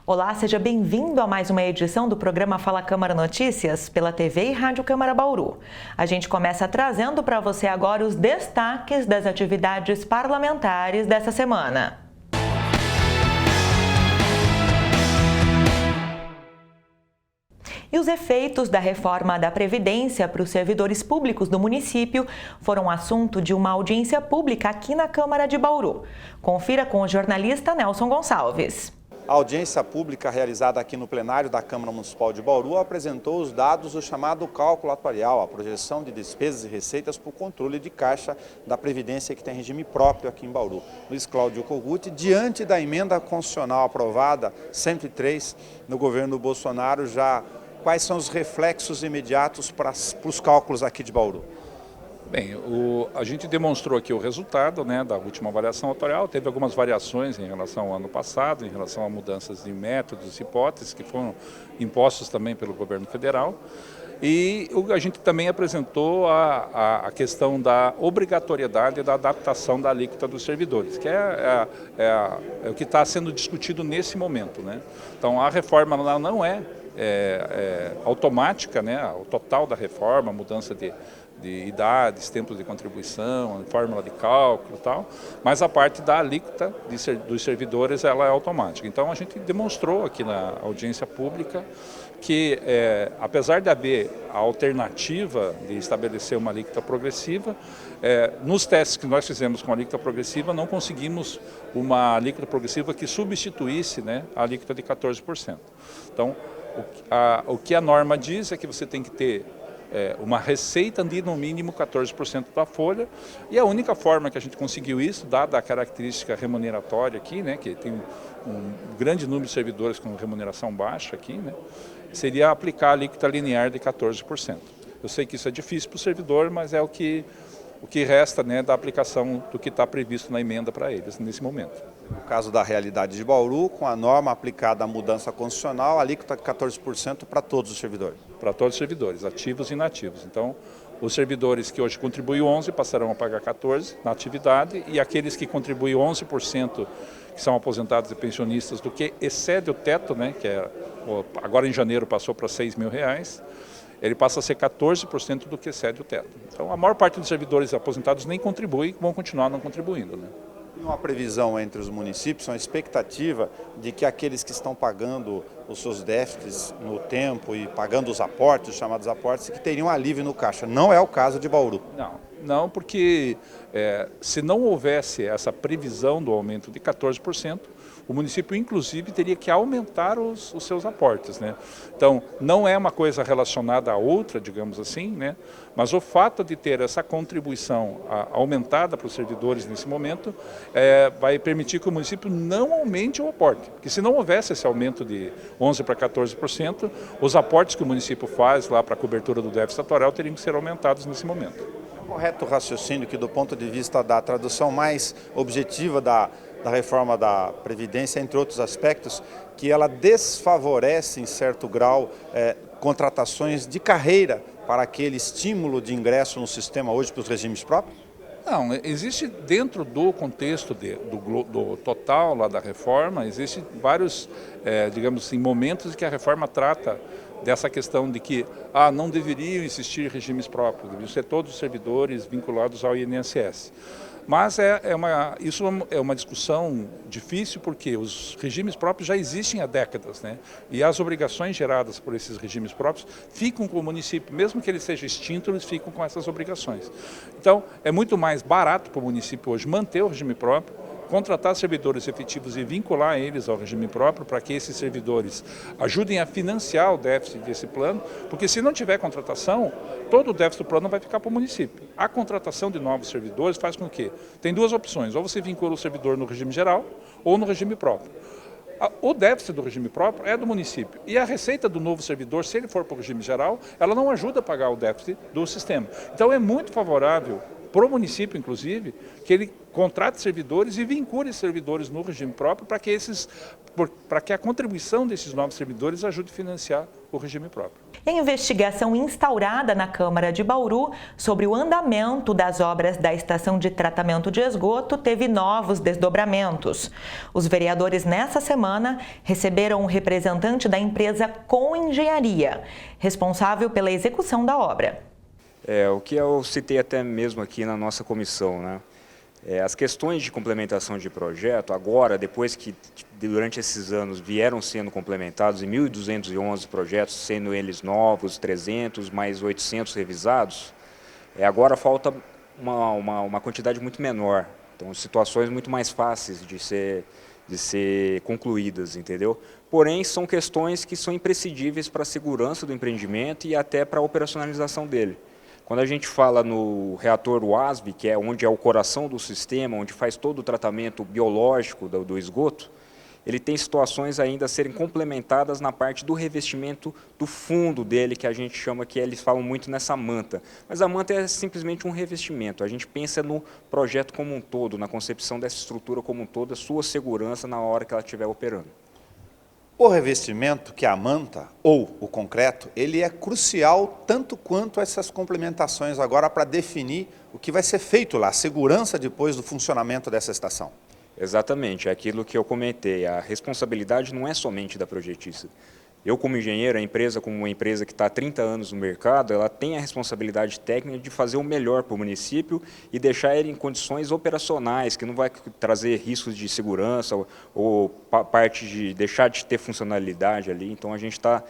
Olá, seja bem-vindo a mais uma edição do programa Fala Câmara Notícias pela TV e Rádio Câmara Bauru. A gente começa trazendo para você agora os destaques das atividades parlamentares dessa semana. E os efeitos da reforma da Previdência para os servidores públicos do município foram assunto de uma audiência pública aqui na Câmara de Bauru. Confira com o jornalista Nelson Gonçalves. A audiência pública realizada aqui no plenário da Câmara Municipal de Bauru apresentou os dados do chamado cálculo atuarial, a projeção de despesas e receitas para o controle de caixa da Previdência que tem regime próprio aqui em Bauru. Luiz Cláudio Kogut, diante da emenda constitucional aprovada 103 no governo Bolsonaro, quais são os reflexos imediatos para os cálculos aqui de Bauru? Bem, a gente demonstrou aqui o resultado, né, da última avaliação atuarial. Teve algumas variações em relação ao ano passado, em relação a mudanças de métodos e hipóteses que foram impostos também pelo governo federal. E a gente também apresentou a questão da obrigatoriedade da adaptação da alíquota dos servidores, que é o que está sendo discutido nesse momento, né? Então, a reforma ela não é automática, né? O total da reforma, mudança de idades, tempos de contribuição, fórmula de cálculo e tal, mas a parte da alíquota dos servidores ela é automática. Então a gente demonstrou aqui na audiência pública que apesar de haver a alternativa de estabelecer uma alíquota progressiva, nos testes que nós fizemos com a alíquota progressiva não conseguimos uma alíquota progressiva que substituísse, né, a alíquota de 14%. Então o que a norma diz é que você tem que ter uma receita de no mínimo 14% da folha, e a única forma que a gente conseguiu isso, dada a característica remuneratória aqui, né, que tem um grande número de servidores com remuneração baixa aqui, né, seria aplicar a alíquota linear de 14%. Eu sei que isso é difícil para o servidor, mas é o que resta, né, da aplicação do que está previsto na emenda para eles nesse momento. No caso da realidade de Bauru, com a norma aplicada à mudança constitucional, a alíquota de 14% para todos os servidores. Para todos os servidores, ativos e inativos. Então, os servidores que hoje contribuem 11% passarão a pagar 14% na atividade, e aqueles que contribuem 11%, que são aposentados e pensionistas, do que excede o teto, né, que agora em janeiro passou para R$6 mil, ele passa a ser 14% do que excede o teto. Então, a maior parte dos servidores aposentados nem contribuem, vão continuar não contribuindo, né? Uma previsão entre os municípios, uma expectativa de que aqueles que estão pagando os seus déficits no tempo e pagando os aportes, os chamados aportes, que teriam alívio no caixa. Não é o caso de Bauru. Não, porque se não houvesse essa previsão do aumento de 14%, o município, inclusive, teria que aumentar os seus aportes, né? Então, não é uma coisa relacionada à outra, digamos assim, né? Mas o fato de ter essa contribuição aumentada para os servidores nesse momento vai permitir que o município não aumente o aporte. Porque se não houvesse esse aumento de 11% para 14%, os aportes que o município faz lá para a cobertura do déficit atuarial teriam que ser aumentados nesse momento. É correto o raciocínio que, do ponto de vista da tradução mais objetiva da reforma da Previdência, entre outros aspectos, que ela desfavorece, em certo grau, contratações de carreira para aquele estímulo de ingresso no sistema hoje para os regimes próprios? Não, existe dentro do contexto do total lá da reforma, existe vários, digamos assim, momentos em que a reforma trata dessa questão de que não deveriam existir regimes próprios, deveriam ser todos os servidores vinculados ao INSS. Mas isso é uma discussão difícil, porque os regimes próprios já existem há décadas, né? E as obrigações geradas por esses regimes próprios ficam com o município, mesmo que ele seja extinto, eles ficam com essas obrigações. Então, é muito mais barato para o município hoje manter o regime próprio, contratar servidores efetivos e vincular eles ao regime próprio para que esses servidores ajudem a financiar o déficit desse plano, porque se não tiver contratação, todo o déficit do plano vai ficar para o município. A contratação de novos servidores faz com que tem duas opções: ou você vincula o servidor no regime geral ou no regime próprio. O déficit do regime próprio é do município, e a receita do novo servidor, se ele for para o regime geral, ela não ajuda a pagar o déficit do sistema. Então é muito favorável para o município, inclusive, que ele contrate servidores e vincule servidores no regime próprio para que a contribuição desses novos servidores ajude a financiar o regime próprio. E a investigação instaurada na Câmara de Bauru sobre o andamento das obras da estação de tratamento de esgoto teve novos desdobramentos. Os vereadores, nessa semana, receberam um representante da empresa Com Engenharia, responsável pela execução da obra. O que eu citei até mesmo aqui na nossa comissão, né? As questões de complementação de projeto, agora, depois que durante esses anos vieram sendo complementados em 1.211 projetos, sendo eles novos, 300, mais 800 revisados, agora falta uma quantidade muito menor. Então, situações muito mais fáceis de ser concluídas, entendeu? Porém, são questões que são imprescindíveis para a segurança do empreendimento e até para a operacionalização dele. Quando a gente fala no reator WASB, que é onde é o coração do sistema, onde faz todo o tratamento biológico do esgoto, ele tem situações ainda a serem complementadas na parte do revestimento do fundo dele, que a gente chama, que eles falam muito nessa manta. Mas a manta é simplesmente um revestimento. A gente pensa no projeto como um todo, na concepção dessa estrutura como um todo, a sua segurança na hora que ela estiver operando. O revestimento, que é a manta ou o concreto, ele é crucial tanto quanto essas complementações agora para definir o que vai ser feito lá, a segurança depois do funcionamento dessa estação. Exatamente, é aquilo que eu comentei, a responsabilidade não é somente da projetista. Eu, como engenheiro, a empresa, como uma empresa que está há 30 anos no mercado, ela tem a responsabilidade técnica de fazer o melhor para o município e deixar ele em condições operacionais, que não vai trazer riscos de segurança ou parte de deixar de ter funcionalidade ali. Então, a gente está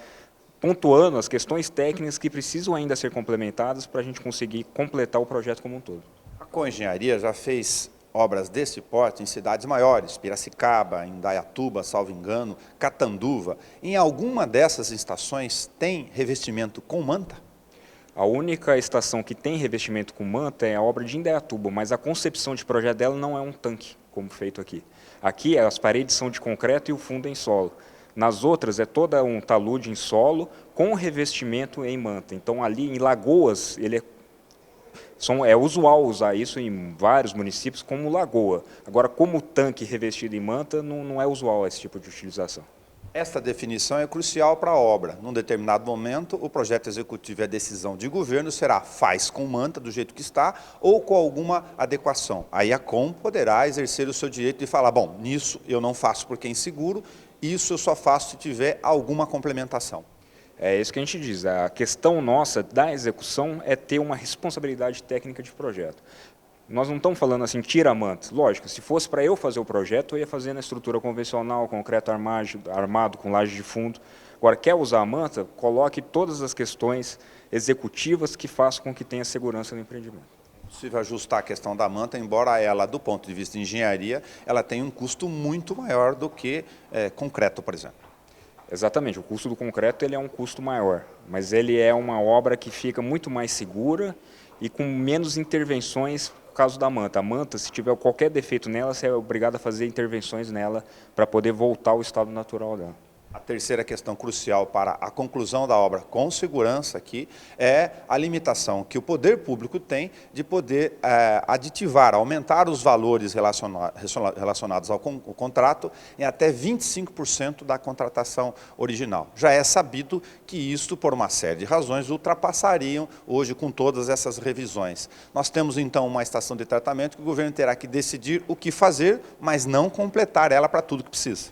pontuando as questões técnicas que precisam ainda ser complementadas para a gente conseguir completar o projeto como um todo. A Coengenharia já fez obras desse porte em cidades maiores, Piracicaba, Indaiatuba, salvo engano, Catanduva. Em alguma dessas estações tem revestimento com manta? A única estação que tem revestimento com manta é a obra de Indaiatuba, mas a concepção de projeto dela não é um tanque, como feito aqui. Aqui as paredes são de concreto e o fundo é em solo. Nas outras é toda um talude em solo com revestimento em manta. Então ali em Lagoas é usual usar isso em vários municípios como lagoa. Agora, como tanque revestido em manta, não é usual esse tipo de utilização. Esta definição é crucial para a obra. Num determinado momento, o projeto executivo e a decisão de governo será faz com manta, do jeito que está, ou com alguma adequação. Aí a Com poderá exercer o seu direito de falar, bom, nisso eu não faço porque é inseguro, isso eu só faço se tiver alguma complementação. É isso que a gente diz, a questão nossa da execução é ter uma responsabilidade técnica de projeto. Nós não estamos falando assim, tira a manta. Lógico, se fosse para eu fazer o projeto, eu ia fazer na estrutura convencional, concreto armado com laje de fundo. Agora, quer usar a manta? Coloque todas as questões executivas que façam com que tenha segurança no empreendimento. É possível ajustar a questão da manta, embora ela, do ponto de vista de engenharia, ela tenha um custo muito maior do que concreto, por exemplo. Exatamente, o custo do concreto ele é um custo maior, mas ele é uma obra que fica muito mais segura e com menos intervenções por causa da manta. A manta, se tiver qualquer defeito nela, você é obrigado a fazer intervenções nela para poder voltar ao estado natural dela. A terceira questão crucial para a conclusão da obra com segurança aqui é a limitação que o poder público tem de poder aditivar, aumentar os valores relacionados ao contrato em até 25% da contratação original. Já é sabido que isto, por uma série de razões, ultrapassariam hoje com todas essas revisões. Nós temos então uma estação de tratamento que o governo terá que decidir o que fazer, mas não completar ela para tudo que precisa.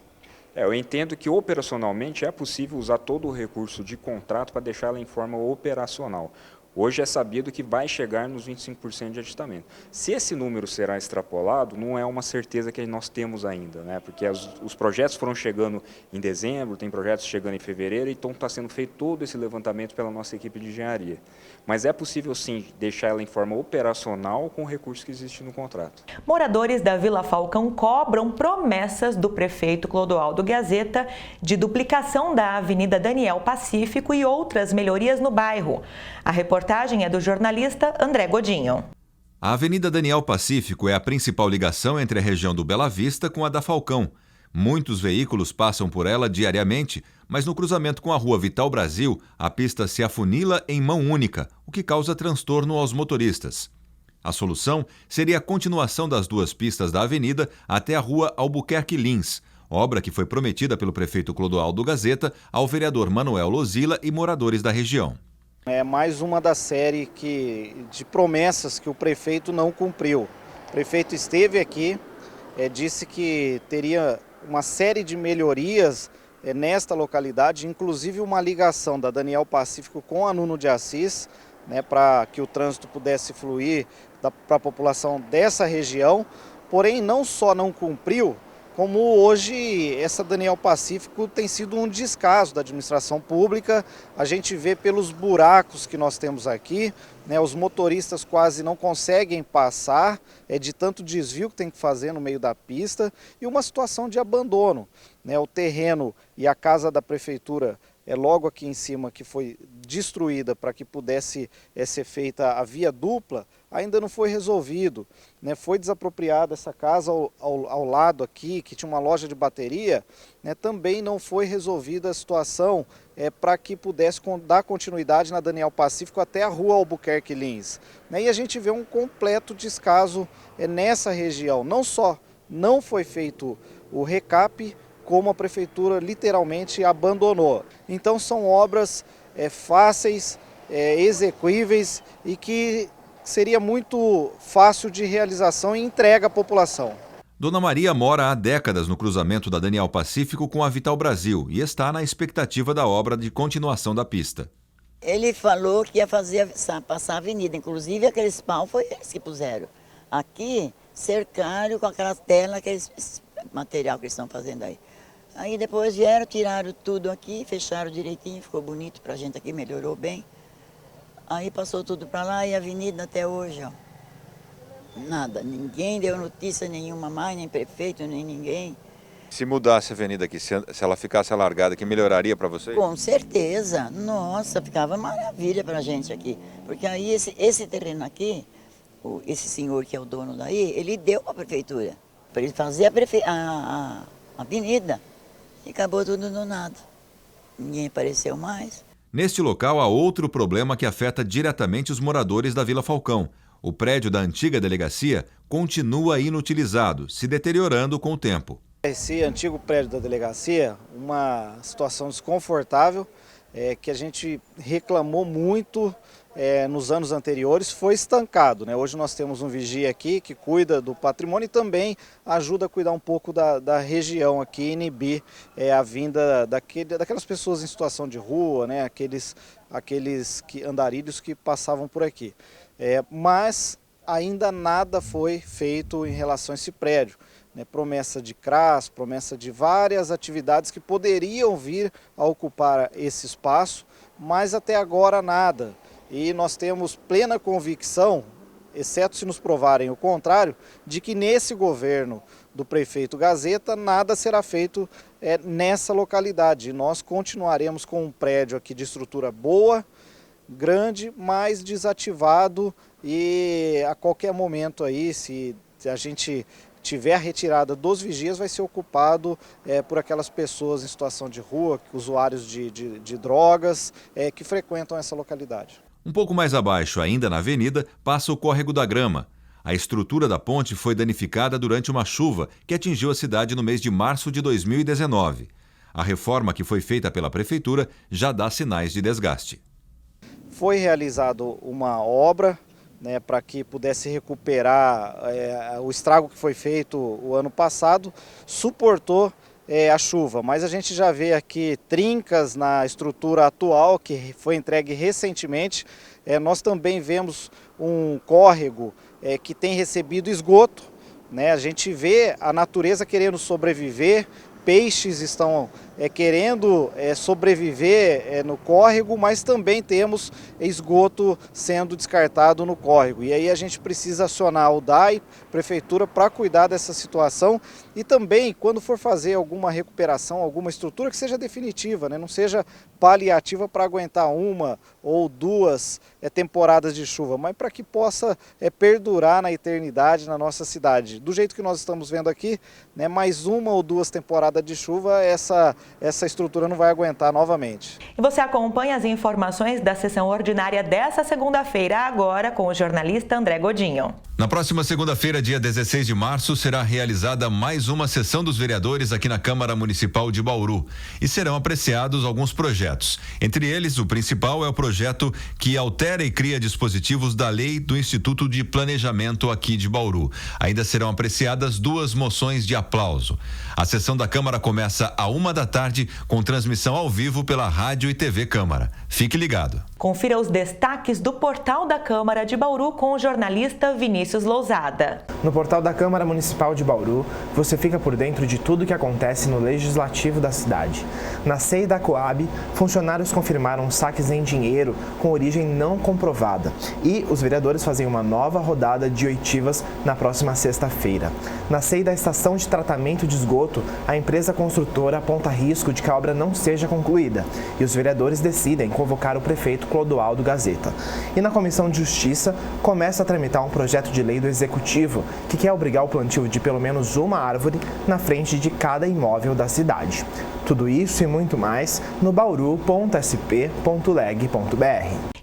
Eu entendo que operacionalmente é possível usar todo o recurso de contrato para deixar ela em forma operacional. Hoje é sabido que vai chegar nos 25% de aditamento. Se esse número será extrapolado, não é uma certeza que nós temos ainda, né? Porque os projetos foram chegando em dezembro, tem projetos chegando em fevereiro, então está sendo feito todo esse levantamento pela nossa equipe de engenharia. Mas é possível sim deixar ela em forma operacional com o recurso que existe no contrato. Moradores da Vila Falcão cobram promessas do prefeito Clodoaldo Gazeta de duplicação da Avenida Daniel Pacífico e outras melhorias no bairro. A reportagem é do jornalista André Godinho. A Avenida Daniel Pacífico é a principal ligação entre a região do Bela Vista com a da Falcão. Muitos veículos passam por ela diariamente, mas no cruzamento com a Rua Vital Brasil, a pista se afunila em mão única, o que causa transtorno aos motoristas. A solução seria a continuação das duas pistas da avenida até a Rua Albuquerque Lins, obra que foi prometida pelo prefeito Clodoaldo Gazeta ao vereador Manuel Lozila e moradores da região. É mais uma da série de promessas que o prefeito não cumpriu. O prefeito esteve aqui, disse que teria uma série de melhorias nesta localidade, inclusive uma ligação da Daniel Pacífico com a Nuno de Assis, para que o trânsito pudesse fluir para a população dessa região. Porém, não só não cumpriu, como hoje essa Daniel Pacífico tem sido um descaso da administração pública. A gente vê pelos buracos que nós temos aqui, os motoristas quase não conseguem passar, de tanto desvio que tem que fazer no meio da pista, e uma situação de abandono. O terreno e a casa da prefeitura logo aqui em cima, que foi destruída para que pudesse ser feita a via dupla, ainda não foi resolvido. Foi desapropriada essa casa ao lado aqui, que tinha uma loja de bateria, também não foi resolvida a situação para que pudesse dar continuidade na Daniel Pacífico até a rua Albuquerque Lins. E a gente vê um completo descaso nessa região. Não só não foi feito o recap, como a prefeitura literalmente abandonou. Então são obras fáceis, execuíveis e que seria muito fácil de realização e entrega à população. Dona Maria mora há décadas no cruzamento da Daniel Pacífico com a Vital Brasil e está na expectativa da obra de continuação da pista. Ele falou que ia passar a avenida, inclusive aqueles pau foi eles que puseram. Aqui cercaram com aquela tela, aquele material que eles estão fazendo aí. Aí depois vieram, tiraram tudo aqui, fecharam direitinho, ficou bonito pra gente aqui, melhorou bem. Aí passou tudo pra lá e a avenida até hoje, ó. Nada, ninguém deu notícia nenhuma mais, nem prefeito, nem ninguém. Se mudasse a avenida aqui, se ela ficasse alargada aqui, melhoraria para vocês? Com certeza, nossa, ficava maravilha pra gente aqui. Porque aí esse terreno aqui, esse senhor que é o dono daí, ele deu pra prefeitura, para ele fazer a avenida. E acabou tudo no nada. Ninguém apareceu mais. Neste local há outro problema que afeta diretamente os moradores da Vila Falcão. O prédio da antiga delegacia continua inutilizado, se deteriorando com o tempo. Esse antigo prédio da delegacia, uma situação desconfortável, que a gente reclamou muito nos anos anteriores, foi estancado. Hoje nós temos um vigia aqui que cuida do patrimônio e também ajuda a cuidar um pouco da região aqui, inibir a vinda daquelas pessoas em situação de rua, aqueles andarilhos que passavam por aqui. Mas ainda nada foi feito em relação a esse prédio. Promessa de CRAS, promessa de várias atividades que poderiam vir a ocupar esse espaço, mas até agora nada. E nós temos plena convicção, exceto se nos provarem o contrário, de que nesse governo do prefeito Gazeta nada será feito nessa localidade. E nós continuaremos com um prédio aqui de estrutura boa, grande, mas desativado, e a qualquer momento aí, se a gente tiver a retirada dos vigias, vai ser ocupado por aquelas pessoas em situação de rua, usuários de drogas, que frequentam essa localidade. Um pouco mais abaixo, ainda na avenida, passa o Córrego da Grama. A estrutura da ponte foi danificada durante uma chuva que atingiu a cidade no mês de março de 2019. A reforma que foi feita pela prefeitura já dá sinais de desgaste. Foi realizada uma obra para que pudesse recuperar o estrago que foi feito o ano passado, suportou a chuva, mas a gente já vê aqui trincas na estrutura atual que foi entregue recentemente. Nós também vemos um córrego que tem recebido esgoto, A gente vê a natureza querendo sobreviver, peixes estão querendo sobreviver no córrego, mas também temos esgoto sendo descartado no córrego. E aí a gente precisa acionar o DAI, prefeitura, para cuidar dessa situação e também, quando for fazer alguma recuperação, alguma estrutura que seja definitiva, não seja paliativa para aguentar uma ou duas temporadas de chuva, mas para que possa perdurar na eternidade na nossa cidade. Do jeito que nós estamos vendo aqui, mais uma ou duas temporadas de chuva, essa estrutura não vai aguentar novamente. E você acompanha as informações da sessão ordinária dessa segunda-feira agora com o jornalista André Godinho. Na próxima segunda-feira, dia 16 de março, será realizada mais uma sessão dos vereadores aqui na Câmara Municipal de Bauru e serão apreciados alguns projetos. Entre eles, o principal é o projeto que altera e cria dispositivos da lei do Instituto de Planejamento aqui de Bauru. Ainda serão apreciadas 2 moções de aplauso. A sessão da Câmara começa à 13h com transmissão ao vivo pela Rádio e TV Câmara. Fique ligado. Confira os destaques do portal da Câmara de Bauru com o jornalista Vinícius Lousada. No portal da Câmara Municipal de Bauru, você fica por dentro de tudo que acontece no legislativo da cidade. Na CEI da Coab, funcionários confirmaram saques em dinheiro com origem não comprovada e os vereadores fazem uma nova rodada de oitivas na próxima sexta-feira. Na CEI da Estação de Tratamento de Esgoto, a empresa construtora aponta risco de que a obra não seja concluída e os vereadores decidem convocar o prefeito Clodoaldo Gazeta. E na Comissão de Justiça, começa a tramitar um projeto de lei do Executivo que quer obrigar o plantio de pelo menos uma árvore na frente de cada imóvel da cidade. Tudo isso e muito mais no bauru.sp.leg.br.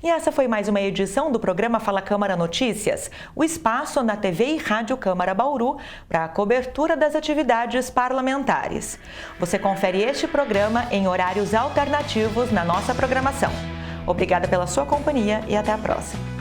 E essa foi mais uma edição do programa Fala Câmara Notícias, o espaço na TV e Rádio Câmara Bauru para a cobertura das atividades parlamentares. Você confere este programa em horários alternativos na nossa programação. Obrigada pela sua companhia e até a próxima.